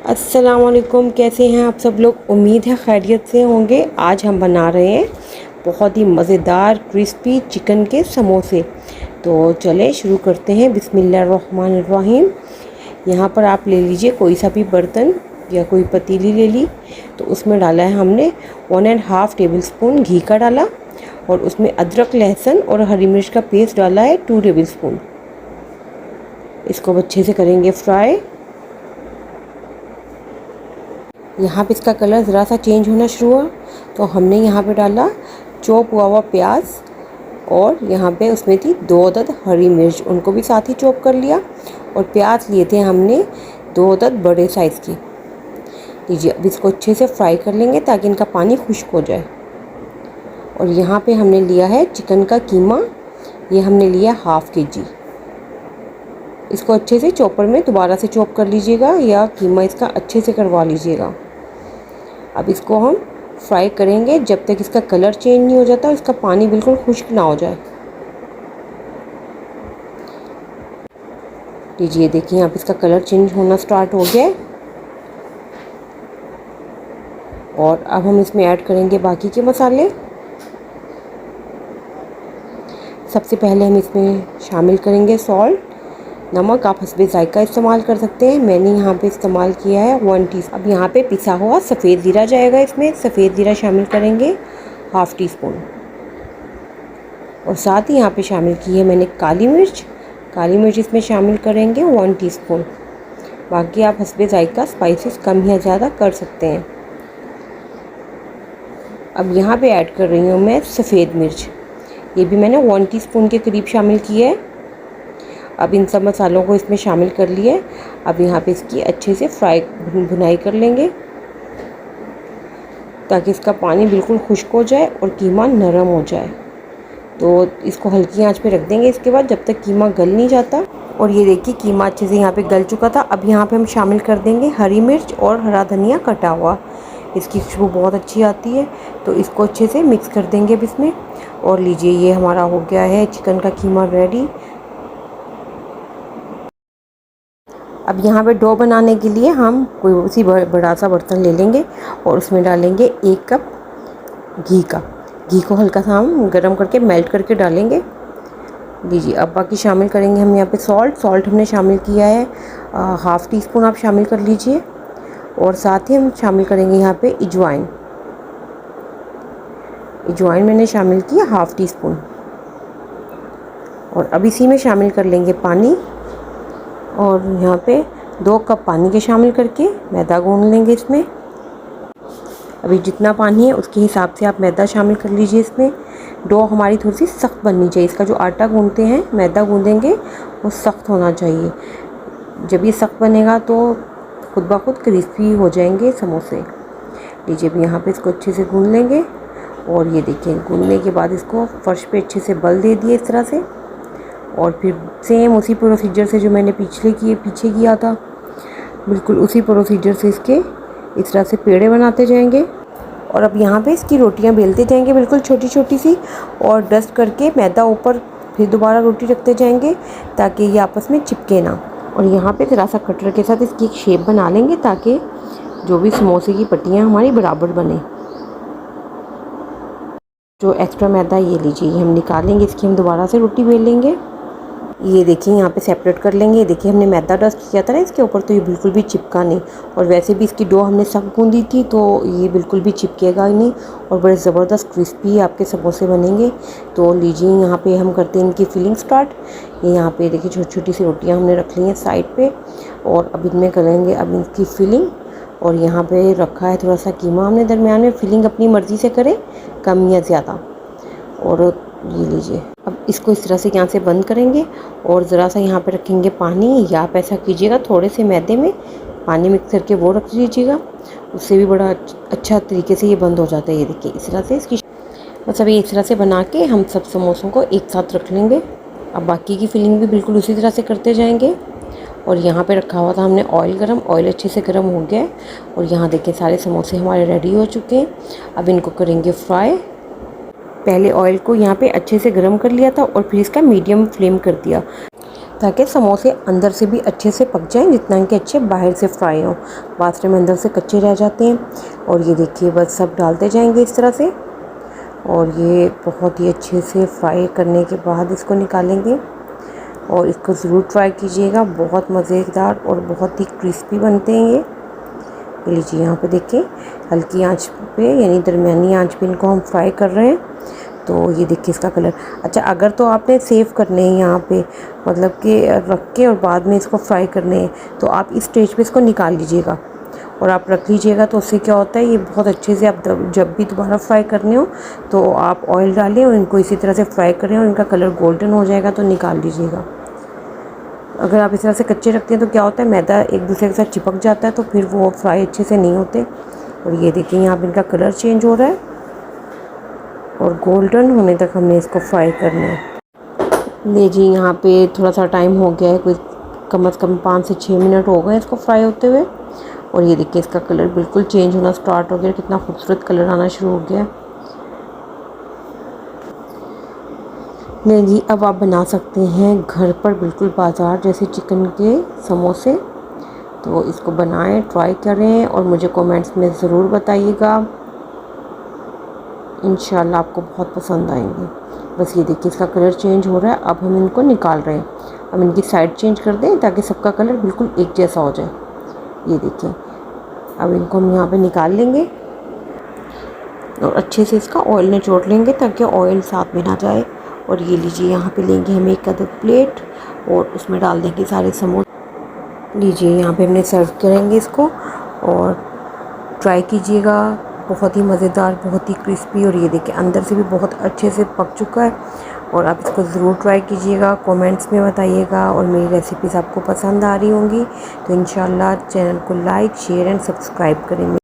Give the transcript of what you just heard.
अस्सलामुअलैकुम, कैसे हैं आप सब लोग। उम्मीद है खैरियत से होंगे। आज हम बना रहे हैं बहुत ही मज़ेदार क्रिस्पी चिकन के समोसे। तो चलें शुरू करते हैं। बिस्मिल्लाहिर्रहमानिर्रहीम। यहाँ पर आप ले लीजिए कोई सा भी बर्तन या कोई पतीली ले ली। तो उसमें डाला है हमने 1.5 टेबल स्पून घी का डाला, और उसमें अदरक लहसुन और हरी मिर्च का पेस्ट डाला है 2 टेबल स्पून। इसको अच्छे से करेंगे फ्राई। यहाँ पे इसका कलर ज़रा सा चेंज होना शुरू हुआ तो हमने यहाँ पे डाला चॉप हुआ हुआ प्याज, और यहाँ पे उसमें थी 2 अदद हरी मिर्च, उनको भी साथ ही चॉप कर लिया। और प्याज लिए थे हमने 2 अदद बड़े साइज़ की। लीजिए, अब इसको अच्छे से फ्राई कर लेंगे ताकि इनका पानी खुश्क हो जाए। और यहाँ पे हमने लिया है चिकन का कीमा, ये हमने लिया 1/2 kg। इसको अच्छे से चॉपर में दोबारा से चॉप कर लीजिएगा, या कीमा इसका अच्छे से करवा लीजिएगा। अब इसको हम फ्राई करेंगे जब तक इसका कलर चेंज नहीं हो जाता और इसका पानी बिल्कुल खुश्क ना हो जाए। लीजिए, देखिए यहाँ पे इसका कलर चेंज होना स्टार्ट हो गया है। और अब हम इसमें ऐड करेंगे बाकी के मसाले। सबसे पहले हम इसमें शामिल करेंगे सॉल्ट, नमक आप हस्बे ज़ायका इस्तेमाल कर सकते हैं। मैंने यहाँ पे इस्तेमाल किया है 1 टीस्पून। अब यहाँ पे पिसा हुआ सफ़ेद ज़ीरा जाएगा, इसमें सफ़ेद ज़ीरा शामिल करेंगे 1/2 टीस्पून। और साथ ही यहाँ पे शामिल की है मैंने काली मिर्च इसमें शामिल करेंगे 1 टीस्पून। बाकी आप हस्बे ज़ायका स्पाइसेस कम या ज़्यादा कर सकते हैं। अब यहाँ पे ऐड कर रही हूँ मैं सफ़ेद मिर्च, ये भी मैंने 1 टीस्पून के करीब शामिल किया है। अब इन सब मसालों को इसमें शामिल कर लिए। अब यहाँ पे इसकी अच्छे से भुनाई कर लेंगे ताकि इसका पानी बिल्कुल खुश्क हो जाए और कीमा नरम हो जाए। तो इसको हल्की आंच पे रख देंगे इसके बाद, जब तक कीमा गल नहीं जाता। और ये देखिए कीमा अच्छे से यहाँ पे गल चुका था। अब यहाँ पे हम शामिल कर देंगे हरी मिर्च और हरा धनिया कटा हुआ, इसकी खुशबू बहुत अच्छी आती है। तो इसको अच्छे से मिक्स कर देंगे अब इसमें। और लीजिए, ये हमारा हो गया है चिकन का कीमा रेडी। अब यहाँ पे डो बनाने के लिए हम कोई उसी बड़ा सा बर्तन ले लेंगे और उसमें डालेंगे 1 कप घी को हल्का सा हम गरम करके मेल्ट करके डालेंगे। लीजिए, अब बाकी शामिल करेंगे हम यहाँ पे सॉल्ट हमने शामिल किया है 1/2 टीस्पून, आप शामिल कर लीजिए। और साथ ही हम शामिल करेंगे यहाँ पे अजवाइन मैंने शामिल किया 1/2 टीस्पून। और अब इसी में शामिल कर लेंगे पानी, और यहाँ पे 2 कप पानी के शामिल करके मैदा गूंद लेंगे इसमें। अभी जितना पानी है उसके हिसाब से आप मैदा शामिल कर लीजिए इसमें। डो हमारी थोड़ी सी सख्त बननी चाहिए, इसका जो आटा गूंदते हैं मैदा गूंदेंगे वो सख्त होना चाहिए। जब ये सख्त बनेगा तो खुद ब खुद क्रिस्पी हो जाएंगे समोसे। लीजिए, अब यहाँ पे इसको अच्छे से गूंद लेंगे। और ये देखिए, गूंदने के बाद इसको फर्श पे अच्छे से बल दे दिए इस तरह से। और फिर सेम उसी प्रोसीजर से जो मैंने पीछे किया था, बिल्कुल उसी प्रोसीजर से इसके इस तरह से पेड़े बनाते जाएंगे। और अब यहाँ पे इसकी रोटियां बेलते जाएंगे बिल्कुल छोटी छोटी सी, और डस्ट करके मैदा ऊपर फिर दोबारा रोटी रखते जाएंगे ताकि ये आपस में चिपके ना। और यहाँ पे ज़रा सा कटर के साथ इसकी एक शेप बना लेंगे ताकि जो भी समोसे की पट्टियाँ हमारी बराबर बने। जो एक्स्ट्रा मैदा ये लीजिए, ये हम निकालेंगे, इसकी हम दोबारा से रोटी बेल लेंगे। ये देखिए, यहाँ पे सेपरेट कर लेंगे। ये देखिए, हमने मैदा डस्ट किया था ना इसके ऊपर, तो ये बिल्कुल भी चिपका नहीं। और वैसे भी इसकी डो हमने सख्त गूंदी थी, तो ये बिल्कुल भी चिपकेगा ही नहीं और बड़े ज़बरदस्त क्रिस्पी आपके समोसे बनेंगे। तो लीजिए, यहाँ पे हम करते हैं इनकी फिलिंग स्टार्ट। ये यहाँ पे देखिए छोटी छोटी सी रोटियाँ हमने रख ली हैं साइड पर, और अब इनमें करेंगे अब इनकी फिलिंग। और यहाँ पर रखा है थोड़ा सा कीमा हमने दरमियान में। फिलिंग अपनी मर्ज़ी से करें, कम या ज़्यादा। और ये लीजिए, अब इसको इस तरह से यहाँ से बंद करेंगे और ज़रा सा यहाँ पे रखेंगे पानी, या आप ऐसा कीजिएगा थोड़े से मैदे में पानी मिक्स करके वो रख लीजिएगा, उससे भी बड़ा अच्छा तरीके से ये बंद हो जाता है। ये देखिए, इस तरह से इसकी बस अभी इस तरह से बना के हम सब समोसों को एक साथ रख लेंगे। अब बाकी की फिलिंग भी बिल्कुल उसी तरह से करते जाएंगे। और यहाँ पे रखा हुआ था हमने ऑयल अच्छे से गर्म हो गया है। और यहाँ देखिए, सारे समोसे हमारे रेडी हो चुके हैं। अब इनको करेंगे फ्राई। पहले ऑयल को यहाँ पे अच्छे से गर्म कर लिया था और फिर इसका मीडियम फ्लेम कर दिया। ताकि समोसे अंदर से भी अच्छे से पक जाएं, जितना कि अच्छे बाहर से फ्राई हों। वास्ते में अंदर से कच्चे रह जाते हैं। और ये देखिए बस सब डालते जाएंगे इस तरह से, और ये बहुत ही अच्छे से फ्राई करने के बाद इसको निकालेंगे। और इसको ज़रूर ट्राई कीजिएगा, बहुत मज़ेदार और बहुत ही क्रिस्पी बनते हैं ये लीजिए यहाँ पे देखिए, हल्की आंच पे यानी दरमियानी आंच पे इनको हम फ्राई कर रहे हैं। तो ये देखिए इसका कलर। अच्छा, अगर तो आपने सेव करने हैं यहाँ पे, मतलब कि रख के और बाद में इसको फ्राई करने हैं, तो आप इस स्टेज पे इसको निकाल लीजिएगा और आप रख लीजिएगा। तो उससे क्या होता है, ये बहुत अच्छे से आप जब भी दोबारा फ्राई करने हो तो आप ऑयल डालें और इनको इसी तरह से फ्राई करें और इनका कलर गोल्डन हो जाएगा तो निकाल लीजिएगा। अगर आप इस तरह से कच्चे रखते हैं तो क्या होता है, मैदा एक दूसरे के साथ चिपक जाता है, तो फिर वो फ्राई अच्छे से नहीं होते। और ये देखिए यहाँ पे इनका कलर चेंज हो रहा है और गोल्डन होने तक हमने इसको फ्राई करना है। लीजिए यहाँ पे थोड़ा सा टाइम हो गया है, कोई कम से कम 5 से 6 मिनट हो गए इसको फ्राई होते हुए। और ये देखिए इसका कलर बिल्कुल चेंज होना स्टार्ट हो गया, कितना खूबसूरत कलर आना शुरू हो गया। नहीं जी, अब आप बना सकते हैं घर पर बिल्कुल बाज़ार जैसे चिकन के समोसे। तो इसको बनाएं, ट्राई करें और मुझे कमेंट्स में ज़रूर बताइएगा। इंशाल्लाह आपको बहुत पसंद आएंगे। बस ये देखिए इसका कलर चेंज हो रहा है, अब हम इनको निकाल रहे हैं। अब इनकी साइड चेंज कर दें ताकि सबका कलर बिल्कुल एक जैसा हो जाए। ये देखिए अब इनको हम यहाँ पे निकाल लेंगे और अच्छे से इसका ऑयल निचोड़ लेंगे ताकि ऑयल साथ में ना जाए। और ये लीजिए यहाँ पे लेंगे हम एक अदद प्लेट और उसमें डाल देंगे सारे समोसे। लीजिए यहाँ पे हमने सर्व करेंगे इसको और ट्राई कीजिएगा, बहुत ही मज़ेदार, बहुत ही क्रिस्पी। और ये देखिए अंदर से भी बहुत अच्छे से पक चुका है। और आप इसको ज़रूर ट्राई कीजिएगा, कमेंट्स में बताइएगा। और मेरी रेसिपीज़ आपको पसंद आ रही होंगी तो इंशाल्लाह चैनल को लाइक, शेयर एंड सब्सक्राइब करें।